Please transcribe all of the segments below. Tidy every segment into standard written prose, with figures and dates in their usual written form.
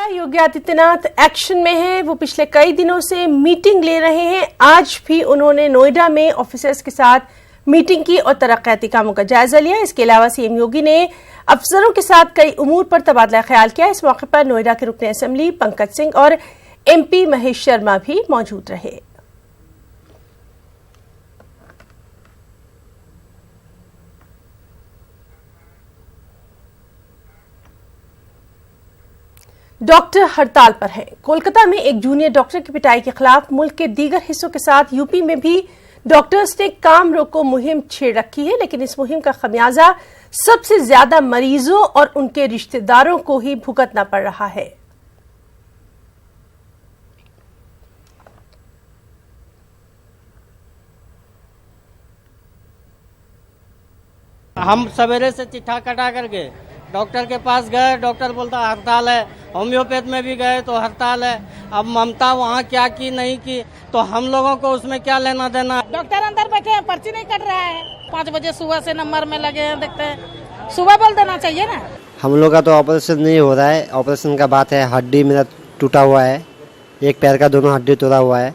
Yogi Adityanath action में हैं। वो पिछले कई दिनों से मीटिंग ले रहे हैं। आज भी उन्होंने नोएडा में ऑफिसर्स के साथ मीटिंग की और तरक्याती कामों का जायजा लिया। इसके अलावा सीएम योगी ने अफसरों के साथ कई उमूर पर तबादला ख्याल किया। इस मौके पर नोएडा के रुकने असेंबली पंकज सिंह और एमपी महेश शर्मा भी मौजूद रहे। डॉक्टर हड़ताल पर हैं। कोलकाता में एक जूनियर डॉक्टर की पिटाई के खिलाफ मुल्क के दीगर हिस्सों के साथ यूपी में भी डॉक्टर्स ने काम रोको मुहिम छेड़ रखी है, लेकिन इस मुहिम का खमियाजा सबसे ज्यादा मरीजों और उनके रिश्तेदारों को ही भुगतना पड़ रहा है। हम सवेरे से चिट्ठा कटा करके डॉक्टर के पास गए, डॉक्टर बोलता हड़ताल है। होम्योपैथ में भी गए तो हड़ताल है। अब ममता वहाँ क्या की नहीं की तो हम लोगों को उसमें क्या लेना देना। डॉक्टर अंदर बैठे हैं, पर्ची नहीं कट रहा है। 5 बजे सुबह से नंबर में लगे हैं, देखते हैं सुबह बोल देना चाहिए ना। हम लोग का तो ऑपरेशन नहीं हो रहा है। ऑपरेशन का बात है, हड्डी मेरा टूटा हुआ है, एक पैर का दोनों हड्डी टूटा हुआ है।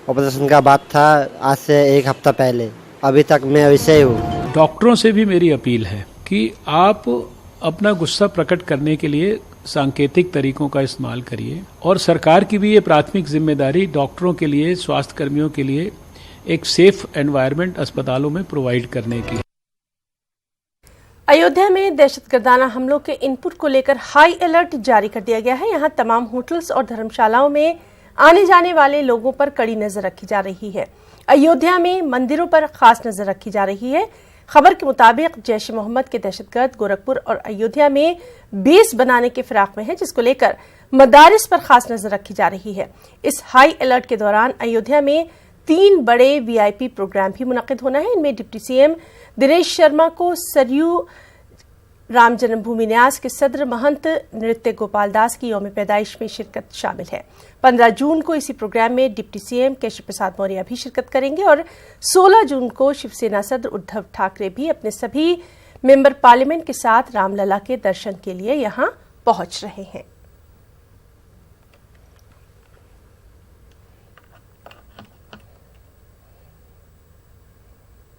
ऑपरेशन का बात था आज से 1 हफ्ता पहले, अभी तक मैं वैसे ही हूँ। डॉक्टरों से भी मेरी अपील है कि आप अपना गुस्सा प्रकट करने के लिए सांकेतिक तरीकों का इस्तेमाल करिए और सरकार की भी ये प्राथमिक जिम्मेदारी डॉक्टरों के लिए, स्वास्थ्य कर्मियों के लिए एक सेफ एनवायरनमेंट अस्पतालों में प्रोवाइड करने की है। अयोध्या में दहशतगर्दाना हमलों के इनपुट को लेकर हाई अलर्ट जारी कर दिया गया है। यहां तमाम होटल्स और धर्मशालाओं में आने जाने वाले लोगों पर कड़ी नजर रखी जा रही है। अयोध्या में मंदिरों पर खास नजर रखी जा रही है। खबर के मुताबिक जैश मोहम्मद के दहशतगर्द गोरखपुर और अयोध्या में बेस बनाने के फिराक में है, जिसको लेकर मदारिस पर खास नजर रखी जा रही है। इस हाई अलर्ट के दौरान अयोध्या में 3 बड़े वीआईपी प्रोग्राम भी मुनक्किद होना है। इनमें डिप्टी सीएम दिनेश शर्मा को सरयू राम जन्मभूमि न्यास के सदर महंत नृत्य गोपाल दास की यौम पैदाइश में शिरकत शामिल है। 15 जून को इसी प्रोग्राम में डिप्टी सीएम केशव प्रसाद मौर्य भी शिरकत करेंगे और 16 जून को शिवसेना सदर उद्धव ठाकरे भी अपने सभी मेंबर पार्लियामेंट के साथ रामलला के दर्शन के लिए यहां पहुंच रहे हैं।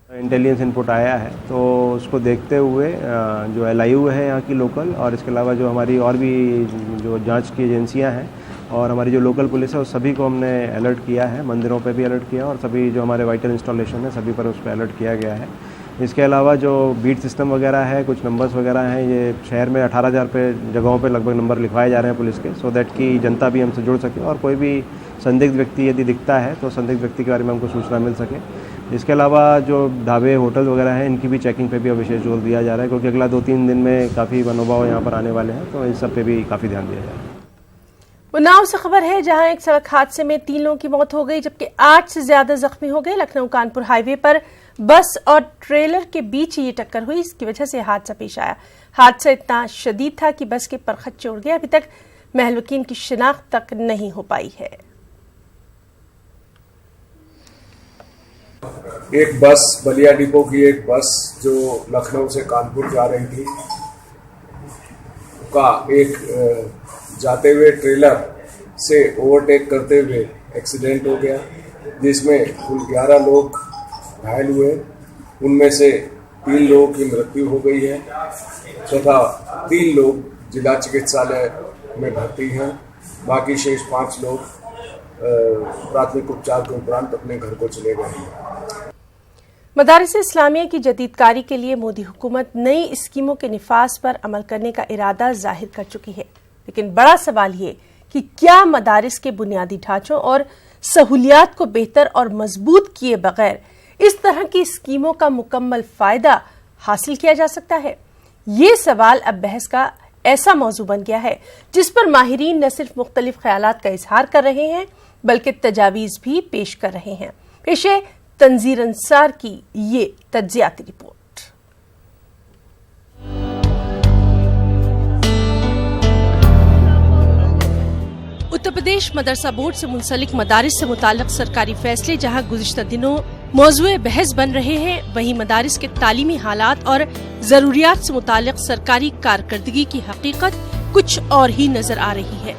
इंटेलिजेंस इनपुट आया है तो उसको देखते हुए जो LIU है यहाँ की लोकल, और इसके अलावा जो हमारी और भी जो जांच की एजेंसियाँ हैं और हमारी जो लोकल पुलिस है उस सभी को हमने अलर्ट किया है। मंदिरों पे भी अलर्ट किया और सभी जो हमारे वाइटल इंस्टॉलेशन है सभी पर उस पर अलर्ट किया गया है। इसके अलावा जो बीट सिस्टम वगैरह है, कुछ नंबर्स वगैरह हैं, ये शहर में 18,000 पे जगहों पे लगभग नंबर लिखवाए जा रहे हैं पुलिस के, सो दैट कि जनता भी हमसे जुड़ सके और कोई भी संदिग्ध व्यक्ति यदि दिखता है तो संदिग्ध व्यक्ति के बारे में हमको सूचना मिल सके। इसके अलावा जो ढाबे होटल वगैरह हैं इनकी भी चेकिंग पे भी विशेष जोर दिया जा रहा है, क्योंकि अगला 2-3 दिन में काफ़ी मनोभाव यहाँ पर आने वाले हैं, तो इन सब पे भी काफ़ी ध्यान दिया जा रहा है। उन्नाव से खबर है, जहां एक सड़क हादसे में 3 लोगों की मौत हो गई जबकि 8 से ज्यादा जख्मी हो गए। लखनऊ कानपुर हाईवे पर बस और ट्रेलर के बीच ये टक्कर हुई, इसकी वजह से हादसा पेश आया। हादसा इतना शदीद था कि बस के परखच्चे उड़ गए। अभी तक महलवकीन की शिनाख्त तक नहीं हो पाई है। एक बस, बलिया डिपो की एक बस जो लखनऊ से कानपुर जा रही थी का एक जाते हुए ट्रेलर से ओवरटेक करते हुए एक्सीडेंट हो गया, जिसमें कुल 11 लोग घायल हुए। उनमें से 3 लोगों की मृत्यु हो गई है तथा 3 लोग जिला चिकित्सालय में भर्ती हैं। बाकी शेष 5 लोग प्राथमिक उपचार के उपरांत अपने घर को चले गए हैं। मदारिस इस्लामिया की जदीदकारी के लिए मोदी हुकूमत नई स्कीमों के निफाज पर अमल करने का इरादा जाहिर कर चुकी है, लेकिन बड़ा सवाल ये कि क्या मदारिस के बुनियादी ढांचों और सहूलियात को बेहतर और मजबूत किए बगैर इस तरह की स्कीमों का मुकम्मल फायदा हासिल किया जा सकता है। ये सवाल अब बहस का ऐसा मौजू बन गया है जिस पर माहिरीन न सिर्फ मुख्तलिफ ख्यालात का इजहार कर रहे हैं बल्कि तजावीज भी पेश कर रहे हैं। पेश है तंजीर अंसार की ये तज्जियाती रिपोर्ट। उत्तर प्रदेश मदरसा बोर्ड से मुंसलिक मदारिस से मुताल्लिक सरकारी फैसले जहां गुज़िश्ता दिनों मौज़ूए बहस बन रहे हैं, वहीं मदारिस के तालीमी हालात और जरूरियात से मुताल्लिक सरकारी कारकर्दगी की हकीकत कुछ और ही नजर आ रही है।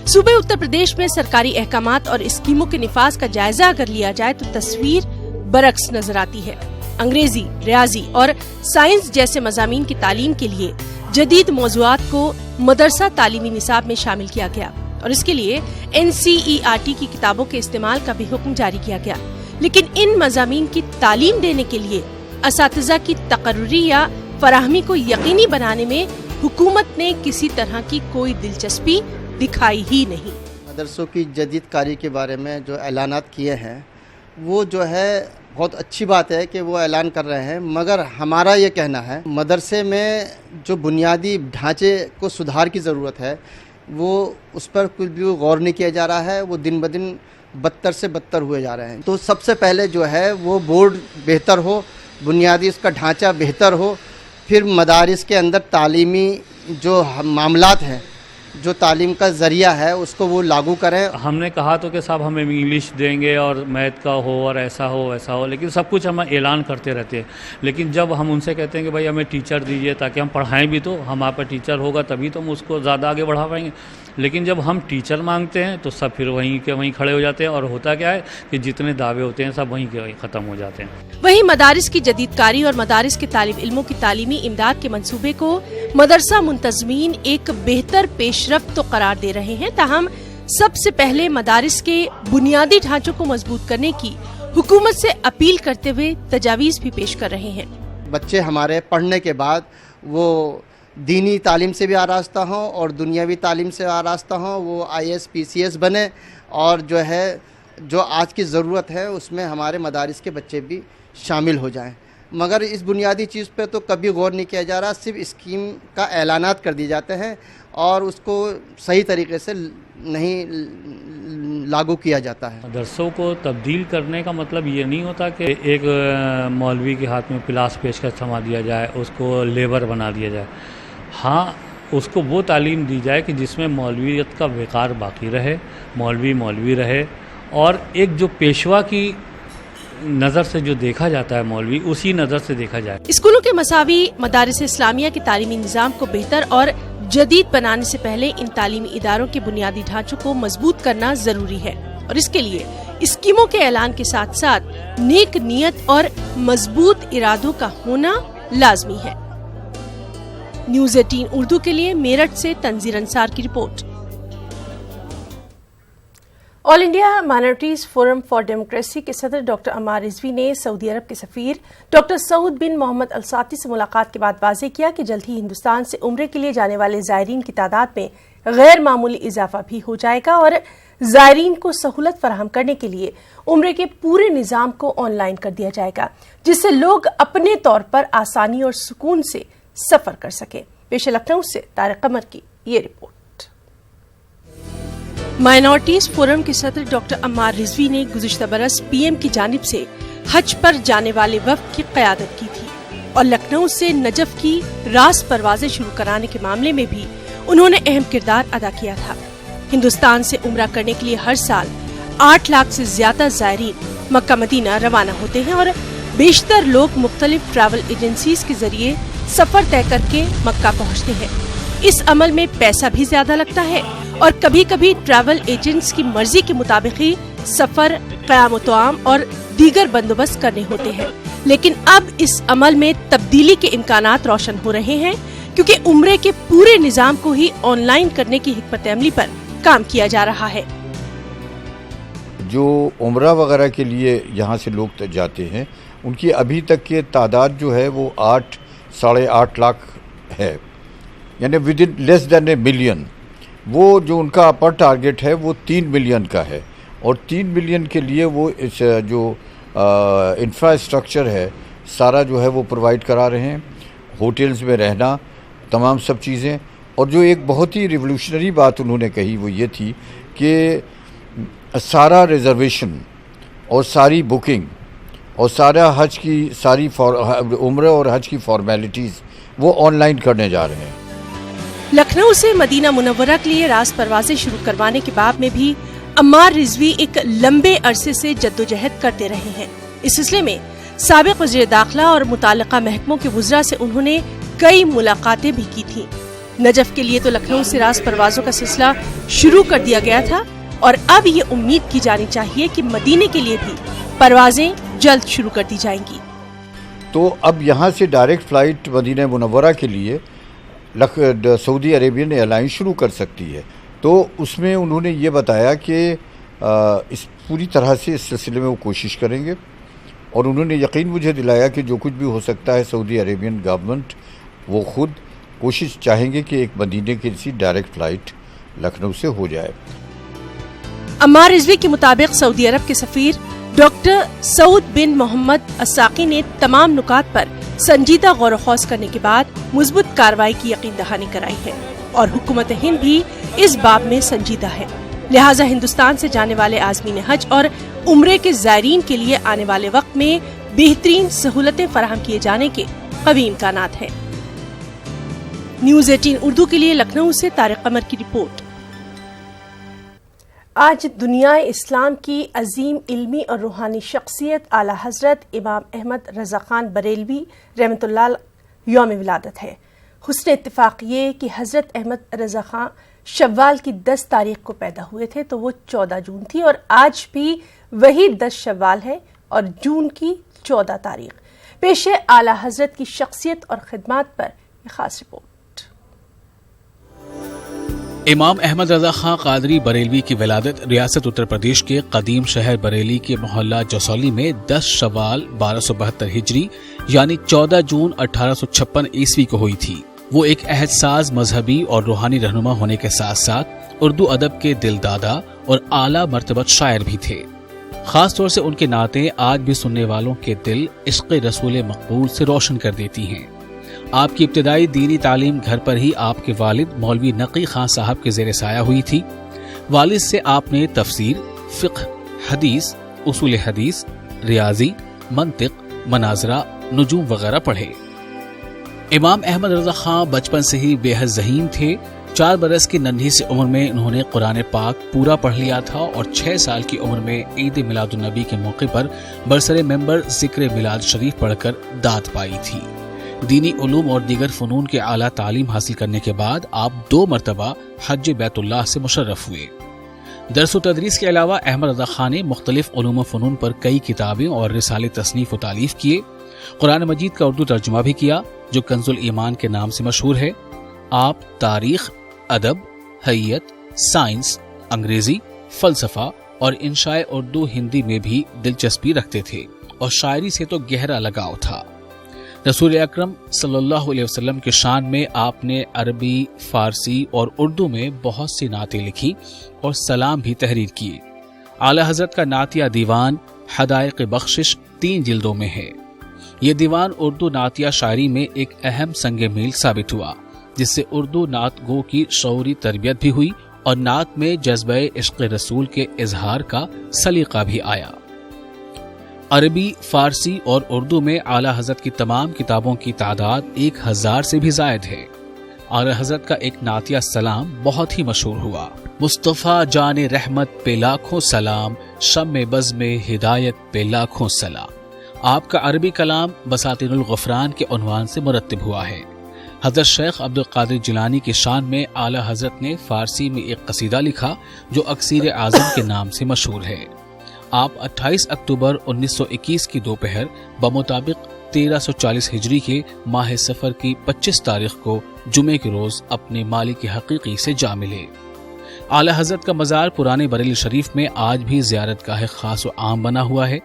सूबे उत्तर प्रदेश में सरकारी अहकामात और स्कीमों के निफाज का जायजा अगर लिया जाए तो तस्वीर बरक्स नजर आती है। अंग्रेजी, रियाजी और साइंस जैसे मजामीन की तालीम के लिए जदीद मौज़ूआत को मदरसा तालीमी निसाब में शामिल किया गया और इसके लिए NCERT की किताबों के इस्तेमाल का भी हुक्म जारी किया गया। लेकिन इन मजामीन की तालीम देने के लिए असातिज़ा की तकर्रुरी या फराहमी को यकीनी बनाने में हुकूमत ने किसी तरह की कोई दिलचस्पी दिखाई ही नहीं। मदरसों की जदीद कारी के बारे में जो ऐलानात किए हैं वो जो है बहुत अच्छी बात है कि वो ऐलान कर रहे हैं, मगर हमारा ये कहना है मदरसे में जो बुनियादी ढांचे को सुधार की ज़रूरत है वो उस पर कुछ भी गौर नहीं किया जा रहा है। वो दिन ब दिन बदतर से बदतर हुए जा रहे हैं। तो सबसे पहले जो है वो बोर्ड बेहतर हो, बुनियादी उसका ढांचा बेहतर हो, फिर मदारिस के अंदर तालीमी जो मामलात हैं, जो तालीम का ज़रिया है उसको वो लागू करें। हमने कहा तो कि साहब हमें इंग्लिश देंगे और मैथ का हो और ऐसा हो वैसा हो, लेकिन सब कुछ हम ऐलान करते रहते हैं। लेकिन जब हम उनसे कहते हैं कि भाई हमें टीचर दीजिए ताकि हम पढ़ाएं भी, तो हम आप टीचर होगा तभी तो हम उसको ज़्यादा आगे बढ़ा पाएंगे। लेकिन जब हम टीचर मांगते हैं तो सब फिर वहीं के वहीं खड़े हो जाते हैं और होता क्या है कि जितने दावे होते हैं सब वहीं के वहीं ख़त्म हो जाते हैं। वहीं मदारिस की जदीदकारी और मदारिस के तालिब इल्मों की तालीमी इमदाद के मंसूबे को मदरसा मुंतज़मीन एक बेहतर पेशरफ्त तो करार दे रहे हैं, ताहम सबसे पहले मदारिस के बुनियादी ढांचों को मजबूत करने की हुकूमत से अपील करते हुए तजावीज़ भी पेश कर रहे हैं। बच्चे हमारे पढ़ने के बाद वो दीनी तालीम से भी आरास्ता हों और दुनियावी तालीम से आरास्ता हों, वो IAS PCS बने और जो है जो आज की ज़रूरत है उसमें हमारे मदारिस के बच्चे भी शामिल हो जाएं। मगर इस बुनियादी चीज़ पे तो कभी गौर नहीं किया जा रहा, सिर्फ स्कीम का ऐलानात कर दिए जाते हैं और उसको सही तरीके से नहीं लागू किया जाता है। मदरसों को तब्दील करने का मतलब ये नहीं होता कि एक मौलवी के हाथ में पिलास पेशकश थमा दिया जाए, उसको लेबर बना दिया जाए। हाँ, उसको वो तालीम दी जाए कि जिसमें मौलवियत का वक़ार बाकी रहे, मौलवी रहे, और एक जो पेशवा की नज़र से जो देखा जाता है मौलवी, उसी नज़र से देखा जाए। स्कूलों के मसावी मदारिस इस्लामिया के तालीमी निज़ाम को बेहतर और जदीद बनाने से पहले इन तालीमी इदारों के बुनियादी ढांचों को मजबूत करना जरूरी है और इसके लिए स्कीमों के ऐलान के साथ साथ नेक नियत और मजबूत इरादों का होना लाजमी है। न्यूज़ 18 उर्दू के लिए मेरठ से तंजीर अंसार की report. All India minorities forum for democracy के सदर डॉक्टर अम्मार रिजवी ने सऊदी अरब के सफीर डॉक्टर सऊद बिन मोहम्मद अल साती से मुलाकात के बाद वाज़ेह किया कि जल्द ही हिंदुस्तान से उम्रे के लिए जाने वाले ज़ायरीन की तादाद में गैर मामूली इजाफा भी हो जाएगा और ज़ायरीन को सहूलत फराहम करने के लिए उम्रे के पूरे निज़ाम को ऑनलाइन कर दिया जाएगा, जिससे लोग अपने तौर पर आसानी और सुकून से सफर कर सके। पेश लखनऊ से तारिक कमर की ये रिपोर्ट। माइनॉरिटीज फोरम के सदर डॉक्टर अम्मार रिजवी ने गुज़िश्ता बरस PM की जानिब से हज पर जाने वाले वफ़द की क़यादत की थी और लखनऊ से नजफ की रास परवाज़ें शुरू कराने के मामले में भी उन्होंने अहम किरदार अदा किया था। हिंदुस्तान से उम्रा करने के लिए हर साल 8 लाख से ज्यादा ज़ायरीन मक्का मदीना रवाना होते हैं और बेशतर लोग मुख्तलिफ ट्रैवल एजेंसीज के जरिए सफर तय करके मक्का पहुंचते हैं। इस अमल में पैसा भी ज्यादा लगता है और कभी कभी ट्रैवल एजेंट्स की मर्जी के मुताबिक ही सफर, क़याम तआम और दीगर बंदोबस्त करने होते हैं। लेकिन अब इस अमल में तब्दीली के इम्कानात रोशन हो रहे हैं क्योंकि उम्रे के पूरे निज़ाम को ही ऑनलाइन करने की हिकमत अमली पर काम किया जा रहा है। जो उम्रा वगैरह के लिए यहाँ से लोग जाते हैं उनकी अभी तक की तादाद जो है वो 8-8.5 लाख है, यानी with in less than a million. वो जो उनका अपर टारगेट है वो 3 मिलियन का है और 3 मिलियन के लिए वो इस जो इंफ्रास्ट्रक्चर है सारा जो है वो प्रोवाइड करा रहे हैं, होटल्स में रहना, तमाम सब चीज़ें। और जो एक बहुत ही रिवोल्यूशनरी बात उन्होंने कही वो ये थी कि सारा रिजर्वेशन और सारी बुकिंग और सारा हज की सारी उम्र और हज की फॉर्मेलिटीज़ वो ऑनलाइन करने जा रहे हैं। लखनऊ से मदीना मुनव्वरा के लिए रास परवाज़ें शुरू करवाने के बाद में भी अम्मार रिजवी एक लंबे अरसे से जद्दोजहद करते रहे हैं। इस सिलसिले में साबिक़ वज़ीर दाखिला और मुताल्लिक़ा महकमों के वुज़रा से उन्होंने कई मुलाकातें भी की थी। نجف کے لیے تو لکھنؤ سے راست پروازوں کا سلسلہ شروع کر دیا گیا تھا اور اب یہ امید کی جانی چاہیے کہ مدینے کے لیے بھی پروازیں جلد شروع کر دی جائیں گی۔ تو اب یہاں سے ڈائریکٹ فلائٹ مدینہ منورہ کے لیے سعودی عربین ایئر لائن شروع کر سکتی ہے۔ تو اس میں انہوں نے یہ بتایا کہ اس پوری طرح سے اس سلسلے میں وہ کوشش کریں گے، اور انہوں نے یقین مجھے دلایا کہ جو کچھ بھی ہو سکتا ہے سعودی عربین گورنمنٹ وہ خود کوشش چاہیں گے کہ ایک مدینے کی ڈائریکٹ فلائٹ لکھنؤ سے ہو جائے۔ عمار رضوی کے مطابق سعودی عرب کے سفیر ڈاکٹر سعود بن محمد الساقی نے تمام نکات پر سنجیدہ غور و خوض کرنے کے بعد مثبت کارروائی کی یقین دہانی کرائی ہے اور حکومت ہند بھی اس باب میں سنجیدہ ہے، لہٰذا ہندوستان سے جانے والے عازمین حج اور عمرے کے زائرین کے لیے آنے والے وقت میں بہترین سہولتیں فراہم کیے جانے کے قوی امکانات ہیں۔ نیوز 18 اردو کے لیے لکھنؤ سے طارق قمر کی رپورٹ۔ آج دنیا اسلام کی عظیم علمی اور روحانی شخصیت اعلی حضرت امام احمد رضا خان بریلوی رحمۃ اللہ علیہ یوم ولادت ہے۔ حسن اتفاق یہ کہ حضرت احمد رضا خان شوال کی 10 تاریخ کو پیدا ہوئے تھے تو وہ 14 جون تھی، اور آج بھی وہی 10 شوال ہے اور جون کی 14 تاریخ۔ پیش ہے اعلی حضرت کی شخصیت اور خدمات پر یہ خاص رپورٹ۔ امام احمد رضا خان قادری بریلوی کی ولادت ریاست اتر پردیش کے قدیم شہر بریلی کے محلہ جسولی میں 10 شوال 1272 ہجری یعنی 14 جون 1856 عیسوی کو ہوئی تھی۔ وہ ایک عہد ساز مذہبی اور روحانی رہنما ہونے کے ساتھ ساتھ اردو ادب کے دل دادا اور اعلیٰ مرتبت شاعر بھی تھے۔ خاص طور سے ان کے نعتیں آج بھی سننے والوں کے دل عشق رسول مقبول سے روشن کر دیتی ہیں۔ آپ کی ابتدائی دینی تعلیم گھر پر ہی آپ کے والد مولوی نقی خان صاحب کے زیر سایہ ہوئی تھی۔ والد سے آپ نے تفسیر، فقہ، حدیث، اصول حدیث، ریاضی، منطق، مناظرہ، نجوم وغیرہ پڑھے۔ امام احمد رضا خان بچپن سے ہی بے حد ذہین تھے۔ 4 برس کی ننھی سی عمر میں انہوں نے قرآن پاک پورا پڑھ لیا تھا اور 6 سال کی عمر میں عید میلاد النبی کے موقع پر برسر ممبر ذکر میلاد شریف پڑھ کر داد پائی تھی۔ دینی علوم اور دیگر فنون کے اعلیٰ تعلیم حاصل کرنے کے بعد آپ 2 مرتبہ حج بیت اللہ سے مشرف ہوئے۔ درس و تدریس کے علاوہ احمد رضا خان نے مختلف علوم و فنون پر کئی کتابیں اور رسالے تصنیف و تالیف کیے۔ قرآن مجید کا اردو ترجمہ بھی کیا جو کنز الایمان کے نام سے مشہور ہے۔ آپ تاریخ، ادب، حیت، سائنس، انگریزی، فلسفہ اور انشاء اردو ہندی میں بھی دلچسپی رکھتے تھے اور شاعری سے تو گہرا لگاؤ تھا۔ رسول اکرم صلی اللہ علیہ وسلم کے شان میں آپ نے عربی، فارسی اور اردو میں بہت سی نعتیں لکھی اور سلام بھی تحریر کیے۔ اعلی حضرت کا نعتیہ دیوان حدائق بخشش 3 جلدوں میں ہے۔ یہ دیوان اردو نعتیہ شاعری میں ایک اہم سنگ میل ثابت ہوا، جس سے اردو نعت گو کی شعوری تربیت بھی ہوئی اور نعت میں جذبہ عشق رسول کے اظہار کا سلیقہ بھی آیا۔ عربی، فارسی اور اردو میں اعلی حضرت کی تمام کتابوں کی تعداد 1000 سے بھی زائد ہے۔ اعلی حضرت کا ایک نعتیہ سلام بہت ہی مشہور ہوا۔ مصطفیٰ جان رحمت پہ لاکھوں سلام، شم بزم ہدایت پہ لاکھوں سلام۔ آپ کا عربی کلام بساطین الغفران کے عنوان سے مرتب ہوا ہے۔ حضرت شیخ عبد القادر جیلانی کی شان میں اعلی حضرت نے فارسی میں ایک قصیدہ لکھا جو اکسیر اعظم کے نام سے مشہور ہے۔ آپ 28 اکتوبر 1921 کی دوپہر بمطابق 1340 ہجری کے ماہ سفر کی 25 تاریخ کو جمعے کے روز اپنے مالک حقیقی سے جا ملے۔ اعلی حضرت کا مزار پرانے بریلی شریف میں آج بھی زیارت گاہ خاص و عام بنا ہوا ہے،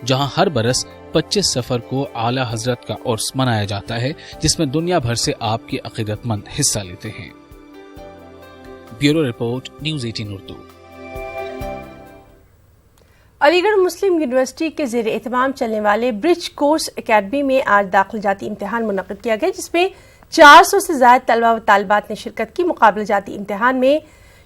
جہاں ہر برس 25 سفر کو اعلی حضرت کا عرس منایا جاتا ہے، جس میں دنیا بھر سے آپ کے عقیدت مند حصہ لیتے ہیں۔ Bureau report, news 18 Urdu. Aligarh Muslim university کے زیر اہتمام چلنے والے برج کورس اکیڈمی میں آج داخل جاتی امتحان منعقد کیا گیا، جس میں 400 سے زائد طلبہ و طالبات نے شرکت کی۔ مقابلہ جاتی امتحان میں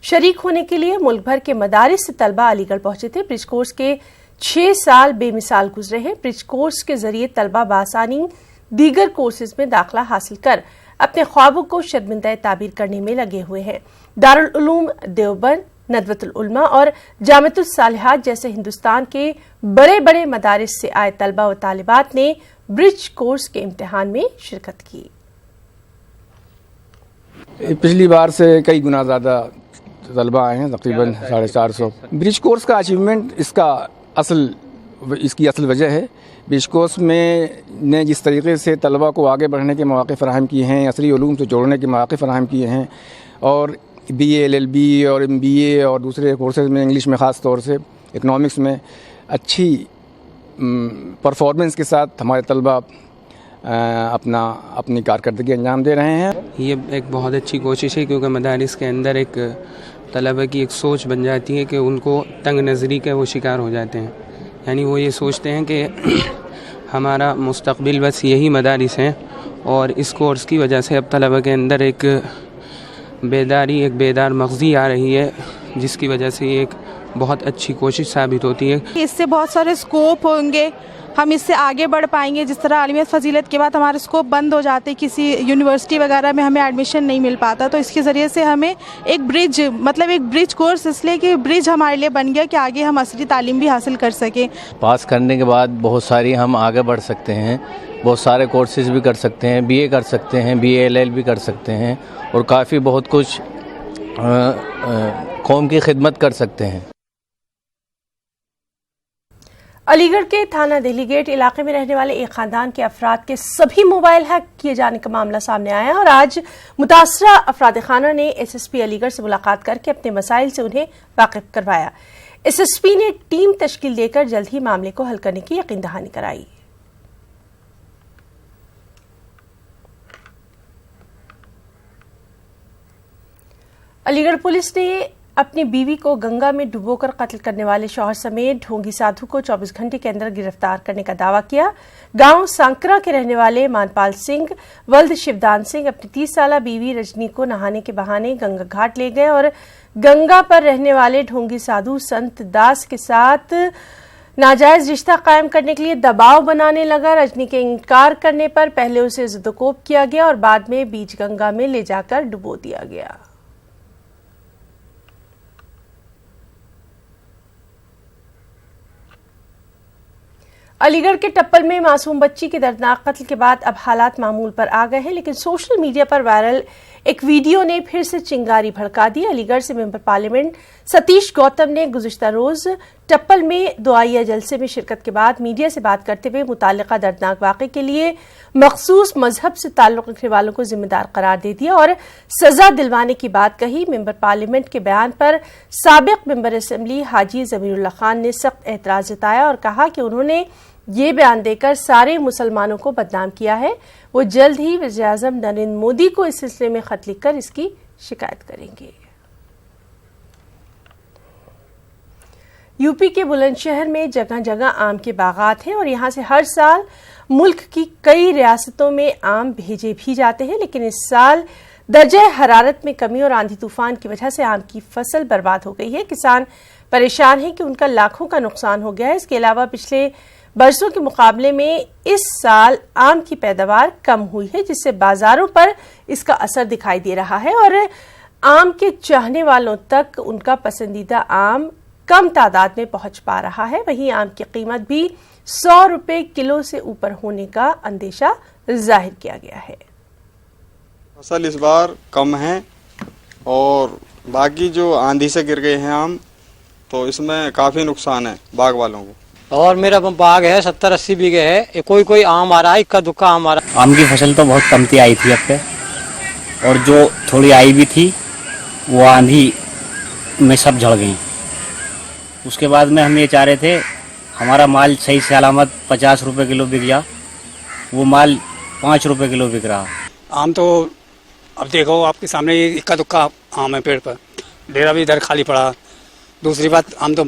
شریک ہونے کے لیے ملک بھر کے مدارس سے طلبہ علی گڑھ پہنچے تھے۔ برج کورس کے 6 سال بے مثال گزرے ہیں۔ برج کورس کے ذریعے طلبہ بآسانی دیگر کورسز میں داخلہ حاصل کر اپنے خوابوں کو شرمندہ تعبیر کرنے میں لگے ہوئے ہیں۔ دارالعلوم دیوبند، ندوۃ العلماء اور جامعۃ الصالحات جیسے ہندوستان کے بڑے بڑے مدارس سے آئے طلبہ و طالبات نے برج کورس کے امتحان میں شرکت کی۔ पिछली बार से कई गुना ज़्यादा तलबा आए हैं, तकरीबन 450। ब्रिज कोर्स का अचीवमेंट इसकी असल वजह है। ब्रिज कोर्स में ने जिस तरीके से तलबा को आगे बढ़ने के मौके फ़राहम किए हैं, असली उलूम से जोड़ने के मौके फ़राहम किए हैं, और BA, LLB और MBA और दूसरे कोर्सेज़ में इंग्लिश में ख़ास तौर से इकनॉमिक्स में अच्छी परफॉर्मेंस के साथ हमारे तलबा अपनी कारकर्दगी अंजाम दे रहे हैं। ये एक बहुत अच्छी कोशिश है, क्योंकि मदारिस के अंदर एक तलबा की एक सोच बन जाती है कि उनको तंग नज़री के वो शिकार हो जाते हैं। यानी वो ये सोचते हैं कि हमारा मुस्तकबिल बस यही मदारिस हैं, और इस कोर्स की वजह से अब तलबा के अंदर एक बेदार मग़ज़ी आ रही है, जिसकी वजह से ये एक बहुत अच्छी कोशिश साबित होती है। इससे बहुत सारे स्कोप होंगे, हम इससे आगे बढ़ पाएंगे। जिस तरह आलिमियत फजीलत के बाद हमारे स्कोप बंद हो जाते, किसी यूनिवर्सिटी वगैरह में हमें एडमिशन नहीं मिल पाता, तो इसके ज़रिए से हमें एक ब्रिज कोर्स, इसलिए कि ब्रिज हमारे लिए बन गया कि आगे हम असली तालीम भी हासिल कर सकें। पास करने के बाद बहुत सारी हम आगे बढ़ सकते हैं, बहुत सारे कोर्सेज़ भी कर सकते हैं, BA कर सकते हैं, BA LL भी कर सकते हैं, और काफ़ी बहुत कुछ कौम की खिदमत कर सकते हैं। अलीगढ़ के थाना दिल्ली गेट इलाके में रहने वाले एक खानदान के अफराद के सभी मोबाइल हैक किए जाने का मामला सामने आया है, और आज मुतासरा अफराद खाना ने SSP अलीगढ़ से मुलाकात करके अपने मसाइल से उन्हें वाकिफ करवाया। SSP ने टीम तश्कील देकर जल्द ही मामले को हल करने की यकीन दहानी कराई। अलीगढ़ पुलिस ने अपनी बीवी को गंगा में डुबोकर कत्ल करने वाले शौहर समेत ढोंगी साधु को 24 घंटे के अंदर गिरफ्तार करने का दावा किया। गांव सांकरा के रहने वाले मानपाल सिंह वल्द शिवदान सिंह अपनी 30 साला बीवी रजनी को नहाने के बहाने गंगा घाट ले गए, और गंगा पर रहने वाले ढोंगी साधु संत दास के साथ नाजायज रिश्ता कायम करने के लिए दबाव बनाने लगा। रजनी के इनकार करने पर पहले उसे ज़दोकोब किया गया और बाद में बीच गंगा में ले जाकर डुबो दिया गया। अलीगढ़ के टप्पल में मासूम बच्ची के दर्दनाक कत्ल के बाद अब हालात मामूल पर आ गए हैं, लेकिन सोशल मीडिया पर वायरल एक वीडियो ने फिर से चिंगारी भड़का दी। अलीगढ़ से मेंबर पार्लियामेंट सतीश गौतम ने गुज़िश्ता रोज टप्पल में दुआइया जलसे में शिरकत के बाद मीडिया से बात करते हुए मुताल्लिका दर्दनाक वाक़े के लिए मखसूस मजहब से ताल्लुक़ रखने वालों को जिम्मेदार करार दे दिया और सजा दिलवाने की बात कही। मेंबर पार्लियामेंट के बयान पर साबिक मेंबर असेंबली हाजी ज़मीरुल्लाह खान ने सख्त एतराज़ जताया और कहा कि उन्होंने ये बयान देकर सारे मुसलमानों को बदनाम किया है। वो जल्द ही वज़ीर-ए-आज़म नरेंद्र मोदी को इस सिलसिले में खत लिखकर इसकी शिकायत करेंगे। यूपी के बुलंदशहर में जगह जगह आम के बागात हैं और यहां से हर साल मुल्क की कई रियासतों में आम भेजे भी जाते हैं, लेकिन इस साल दर्जे हरारत में कमी और आंधी तूफान की वजह से आम की फसल बर्बाद हो गई है। किसान परेशान हैं कि उनका लाखों का नुकसान हो गया है। इसके अलावा पिछले बरसों के मुकाबले में इस साल आम की पैदावार कम हुई है, जिससे बाजारों पर इसका असर दिखाई दे रहा है और आम के चाहने वालों तक उनका पसंदीदा आम कम तादाद में पहुंच पा रहा है। वहीं आम की कीमत भी 100 रुपए किलो से ऊपर होने का अंदेशा जाहिर किया गया है। फसल इस बार कम है और बाकी जो आंधी से गिर गए हैं आम, तो इसमें काफी नुकसान है बाग वालों को। और मेरा बाग है 70-80 बीघे है, कोई आम आ रहा है, इक्का दुक्का आम आ रहा है। आम की फसल तो बहुत कमती आई थी अब पे, और जो थोड़ी आई भी थी वो आंधी में सब झड़ गई। उसके बाद में हम ये चाह रहे थे हमारा माल सही सलामत 50 रुपए किलो बिक जा, वो माल 5 रुपए किलो बिक रहा। आम तो अब देखो आपके सामने इक्का दुक्का आम है पेड़ पर, डेरा भी इधर खाली पड़ा। दूसरी बात, आम तो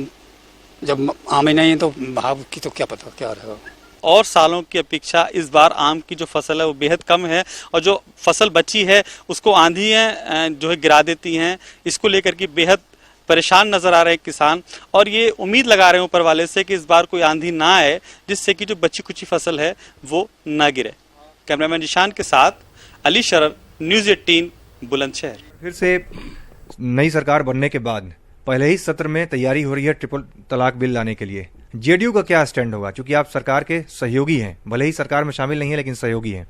जब आम ही नहीं है तो भाव की तो क्या पता क्या रहेगा। और सालों की अपेक्षा इस बार आम की जो फसल है वो बेहद कम है, और जो फसल बची है उसको आंधियाँ जो है गिरा देती हैं। इसको लेकर के बेहद परेशान नजर आ रहे हैं किसान, और ये उम्मीद लगा रहे हैं ऊपर वाले से कि इस बार कोई आंधी ना आए, जिससे कि जो बची कुची फसल है वो ना गिरे। कैमरामैन निशान के साथ अली शरर, न्यूज़ 18 बुलंदशहर। फिर से नई सरकार बनने के बाद पहले ही सत्र में तैयारी हो रही है ट्रिपल तलाक बिल लाने के लिए। जेडीयू का क्या स्टैंड होगा, क्योंकि आप सरकार के सहयोगी हैं, भले ही सरकार में शामिल नहीं है लेकिन सहयोगी हैं।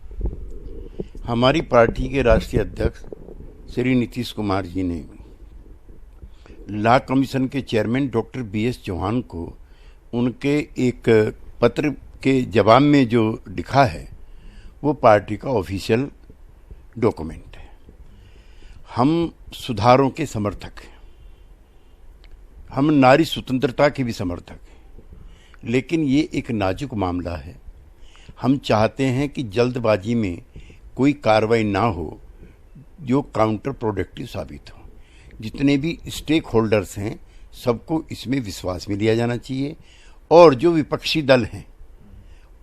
हमारी पार्टी के राष्ट्रीय अध्यक्ष श्री नीतीश कुमार जी ने लॉ कमीशन के चेयरमैन डॉक्टर BS चौहान को उनके एक पत्र के जवाब में जो लिखा है वो पार्टी का ऑफिशियल डॉक्यूमेंट है। हम सुधारों के समर्थक हैं, हम नारी स्वतंत्रता के भी समर्थक हैं, लेकिन ये एक नाजुक मामला है। हम चाहते हैं कि जल्दबाजी में कोई कार्रवाई ना हो जो काउंटर प्रोडक्टिव साबित हो। जितने भी स्टेक होल्डर्स हैं सबको इसमें विश्वास में लिया जाना चाहिए, और जो विपक्षी दल हैं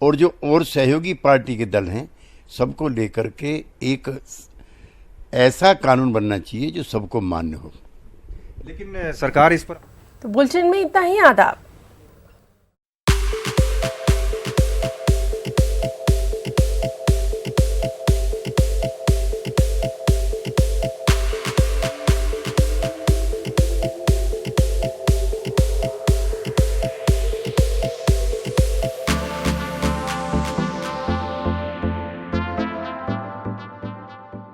और जो और सहयोगी पार्टी के दल हैं सबको लेकर के एक ऐसा कानून बनना चाहिए जो सबको मान्य हो। लेकिन सरकार इस पर तो बुलेटिन में इतना ही। आदाब।